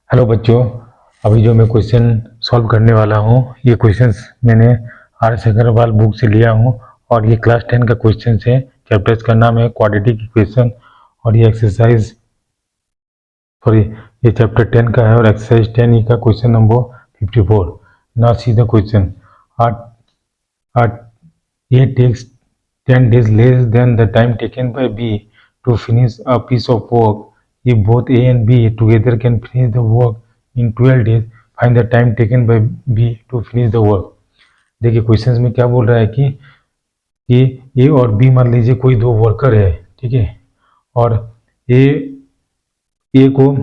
Hello बच्चों, अभी जो मैं क्वेश्चन सॉल्व करने वाला हूँ, ये क्वेश्चंस मैंने आर.एस. अग्रवाल बुक से लिया हूँ और ये क्लास 10 का क्वेश्चन है। चैप्टर्स का नाम है क्वाड्रेटिक इक्वेशन और ये एक्सरसाइज सॉरी ये चैप्टर 10 का है और एक्सरसाइज 10 का question number 54। Now see the question. A takes 10 days less than the time taken by B to finish a piece of work. If both A and B together can finish the work in 12 days, find the time taken by B to finish the work. देखिए question में क्या बोल रहा है कि A और B मान लीजिए कोई दो वर्कर है, ठीक है, और A को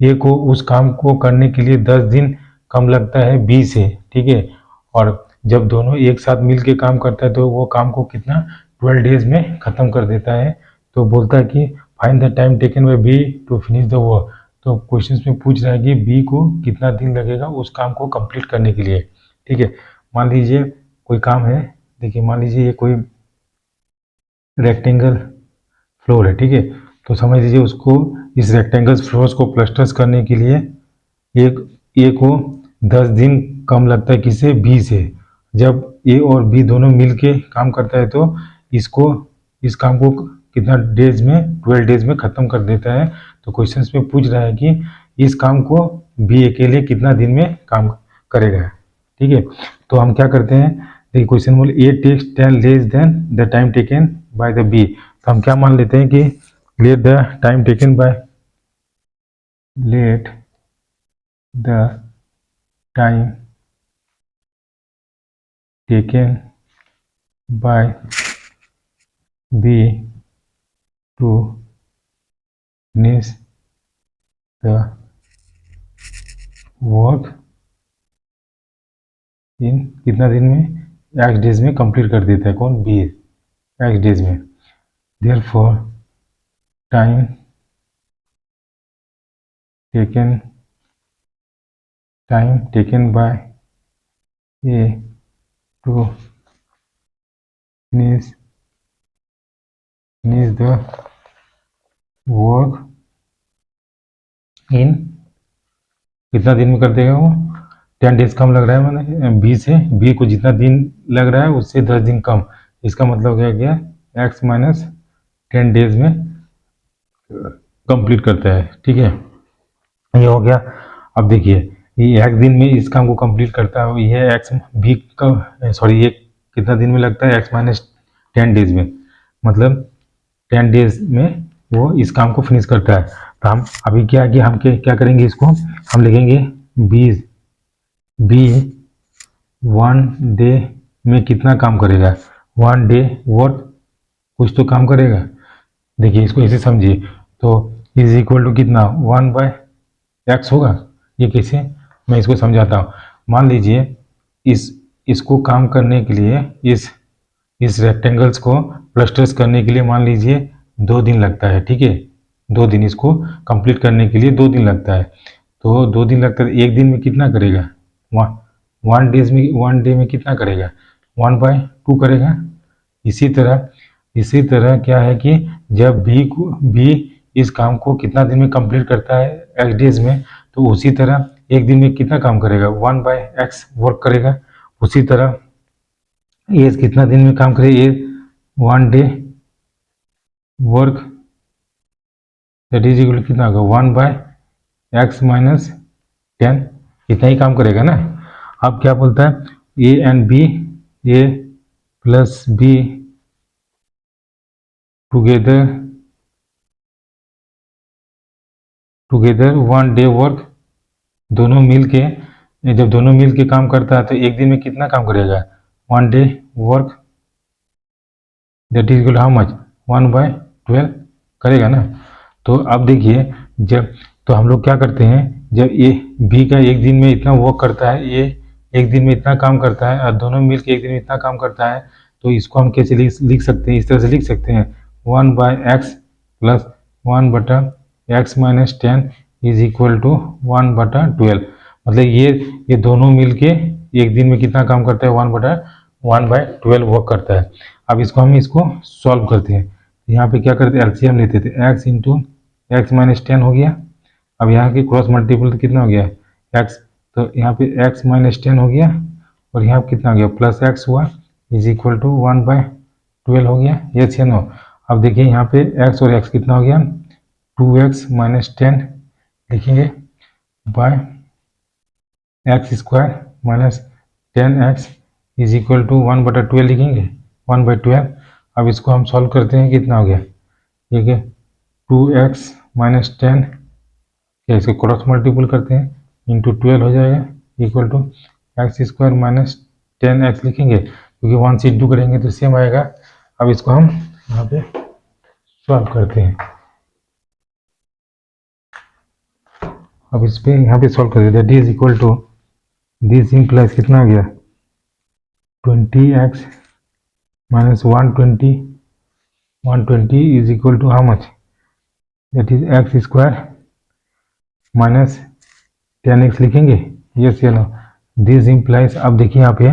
ए को उस काम को करने के लिए 10 दिन कम लगता है बी से, ठीक है, और जब दोनों एक साथ मिल के काम करता है तो वो काम को कितना 12 डेज में ख़त्म कर देता है। तो बोलता है कि find the time taken by B to finish the work. तो क्वेश्चन में पूछ रहा है कि बी को कितना दिन लगेगा उस काम को कंप्लीट करने के लिए, ठीक है। मान लीजिए कोई काम है, देखिए मान लीजिए ये कोई रेक्टेंगल फ्लोर है, ठीक है, तो समझ लीजिए उसको इस रेक्टेंगल फ्लोर्स को प्लास्टर्स करने के लिए ए को 10 दिन कम लगता है किससे, बी से। जब ए और बी दोनों मिल के काम करता है तो इस काम को कितना डेज में, 12 डेज में ख़त्म कर देता है। तो क्वेश्चन में पूछ रहा है कि इस काम को बी अकेले कितना दिन में काम करेगा, ठीक है। तो हम क्या करते हैं, देखिए क्वेश्चन बोले A takes 10 less than the time taken by the B. तो हम क्या मान लेते हैं कि let the time taken by B to finish the work in कितना दिन में, x डेज में कंप्लीट कर देता है। कौन, बी, x डेज में। therefore time taken by A to finish the work in कितना दिन में कर देगा वो, 10 डेज कम लग रहा है, मैंने बी से, बी को जितना दिन लग रहा है उससे 10 दिन कम। इसका मतलब क्या गया, x माइनस 10 डेज में कंप्लीट करता है, ठीक है, ये हो गया। अब देखिए ये एक दिन में इस काम को कंप्लीट करता है, ये एक्स बी का सॉरी ये कितना दिन में लगता है, एक्स माइनस 10 डेज में, मतलब 10 डेज में वो इस काम को फिनिश करता है। तो हम अभी क्या कि हम क्या करेंगे, इसको हम लिखेंगे बी 1 डे में कितना काम करेगा, 1 डे वर्क, कुछ तो काम करेगा। देखिए इसको ऐसे समझिए, तो इज इक्वल टू कितना, 1/x होगा। ये कैसे, मैं इसको समझाता हूँ। मान लीजिए इसको काम करने के लिए, इस रेक्टेंगल्स को प्लास्टर्स करने के लिए मान लीजिए 2 दिन लगता है, ठीक है, 2 दिन, इसको कंप्लीट करने के लिए 2 दिन लगता है। तो 2 दिन लगता है, एक दिन में कितना करेगा, 1 डे में कितना करेगा, 1/2 करेगा। इसी तरह क्या है कि जब बी इस काम को कितना दिन में कंप्लीट करता है, x डेज में, तो उसी तरह एक दिन में कितना काम करेगा, 1/x वर्क करेगा। उसी तरह ए कितना दिन में काम करेगा, ए 1 day work, that is equal कितना होगा, 1/x माइनस 10, इतना ही काम करेगा ना। अब क्या बोलता है, A and B, A plus B together 1 day work, दोनों मिल के, जब दोनों मिल के काम करता है तो एक दिन में कितना काम करेगा, 1 day work, that is equal how much, 1/12 करेगा ना। तो अब देखिए तो हम लोग क्या करते हैं, जब ए बी का एक दिन में इतना वर्क करता है, ये एक दिन में इतना काम करता है और दोनों मिल के एक दिन में इतना काम करता है, तो इसको हम कैसे लिख सकते हैं, इस तरह से लिख सकते हैं, 1/x plus 1/x minus 10 is equal to 1/12। मतलब ये दोनों मिलके एक दिन में कितना काम करता है, 1/12 वर्क करता है। अब इसको सॉल्व करते हैं। यहाँ पे क्या करते हैं, एलसीएम लेते थे, x इंटू एक्स माइनस 10 हो गया, अब यहाँ की क्रॉस मल्टीपल तो कितना हो गया एक्स, तो यहाँ पे x माइनस 10 हो गया और यहाँ पे कितना हो गया प्लस एक्स हुआ इज इक्वल टू 1/12 हो गया, यस या नो। अब देखिए यहाँ पे x और x कितना हो गया 2x माइनस 10 लिखेंगे by x square minus 10x is equal to 1/12 लिखेंगे 1/12। अब इसको हम सॉल्व करते हैं, कितना हो गया ठीक है 2x माइनस 10, क्या इसको क्रॉस मल्टीपल करते हैं इंटू 12 हो जाएगा equal to x square minus 10x लिखेंगे, क्योंकि 1 से इंटू करेंगे तो सेम आएगा। अब इसको हम यहाँ पे सॉल्व करते हैं, अब इस पे यहाँ पे सॉल्व करते हैं, that is equal to this implies कितना हो गया 20x minus 120 is equal to how much, that is x square minus 10x लिखेंगे, यस या नो। दिस इम्प्लाइज, अब देखिए यहाँ पे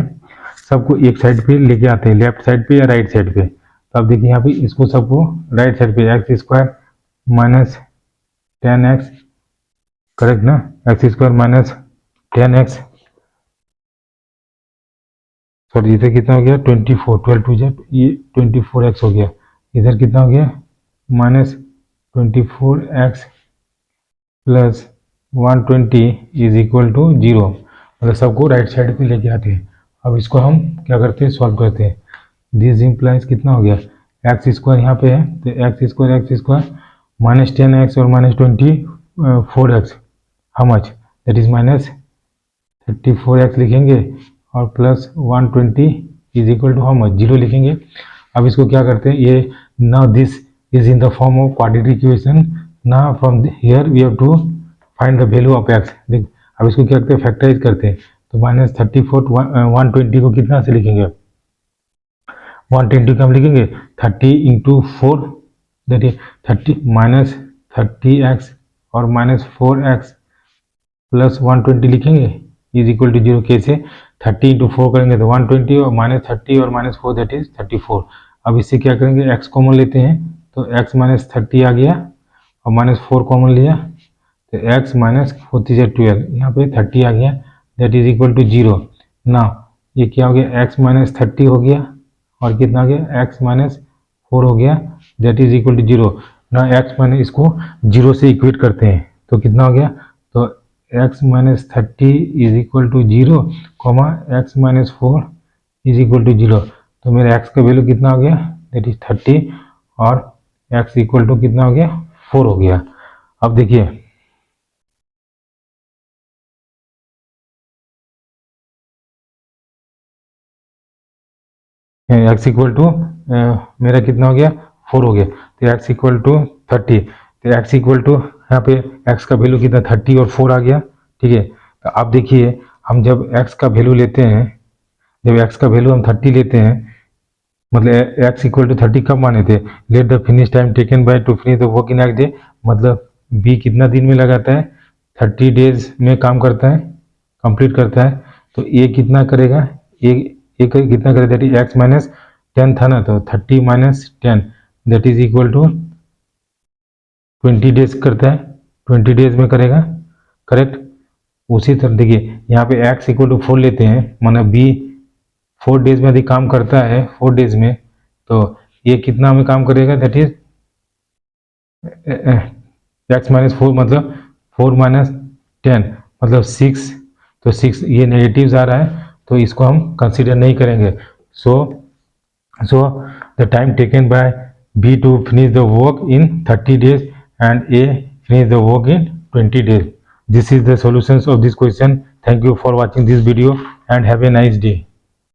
सबको एक साइड पे लेके आते हैं, लेफ्ट साइड पे या राइट साइड पे, तो अब देखिए यहाँ पे इसको सबको राइट साइड पे x square minus 10x, correct ना, x square minus 10x, sorry इधर कितना हो गया 24, 12 टू जा ये 24x हो गया, इधर कितना हो गया minus 24x plus 120 is equal to 0, मतलब सबको राइट साइड पे लेके आते हैं। अब इसको हम क्या करते हैं सॉल्व करते हैं, दिस इम्प्लाइज कितना हो गया एक्स स्क्वायर यहाँ पे है तो एक्स स्क्वायर माइनस 10x और minus 24x how much, that is minus 34x लिखेंगे और plus 120 is equal to how much 0 लिखेंगे। अब इसको क्या करते हैं, ये now this is in the form of quadratic equation, now from here we have to find the value of x। देख अब इसको क्या करते हैं फैक्टराइज करते हैं, तो माइनस 34 120 को कितना से लिखेंगे 120 को हम लिखेंगे 30 into 4, that is 30 minus 30x और माइनस 4x प्लस 120 लिखेंगे इज इक्वल टू 0, कैसे 30 इंटू 4 करेंगे तो 120 और माइनस 30 और माइनस 4 दैट इज 34। अब इससे क्या करेंगे x कॉमन लेते हैं तो x माइनस 30 आ गया और माइनस 4 कॉमन लिया तो x माइनस 12, यहाँ पे 30 आ गया दैट इज इक्वल टू 0। ना ये क्या हो गया x माइनस 30 हो गया और कितना हो गया x माइनस 4 हो गया दैट इज इक्वल टू 0। ना x माइनस इसको 0 से इक्वेट करते हैं तो कितना हो गया, तो x minus 30 is equal to 0 comma x minus 4 is equal to 0, तो मेरा x का वैल्यू कितना हो गया दैट इज 30 और x इक्वल टू कितना हो गया 4 हो गया। अब देखिए x इक्वल टू मेरा कितना हो गया 4 हो गया, तो x इक्वल टू 30, तो x इक्वल टू यहाँ पे x का वैल्यू कितना 30 और 4 आ गया, ठीक है। तो अब देखिए हम जब x का वैल्यू लेते हैं, जब x का वैल्यू हम 30 लेते हैं, मतलब x इक्वल टू 30 कब माने थे, let the finish time taken by two finish the work in next day, मतलब b कितना दिन में लगाता है 30 डेज में काम करता है कंप्लीट करता है, तो a कितना करेगा ये कितना करेगा दैट इज x माइनस 10 था ना, तो 30 minus 10 that is equal to 20 days करता है, 20 डेज में करेगा, करेक्ट। उसी तरह देखिए यहाँ पे x इक्वल टू 4 लेते हैं, माना b 4 डेज में यदि काम करता है 4 डेज में, तो ये कितना में काम करेगा दैट इज x माइनस 4 मतलब 4 माइनस 10 मतलब 6, तो 6 ये नेगेटिव आ रहा है तो इसको हम कंसीडर नहीं करेंगे। So the time taken by B to finish the work in 30 days and A finish the work in 20 days. This is the solutions of this question. Thank you for watching this video and have a nice day.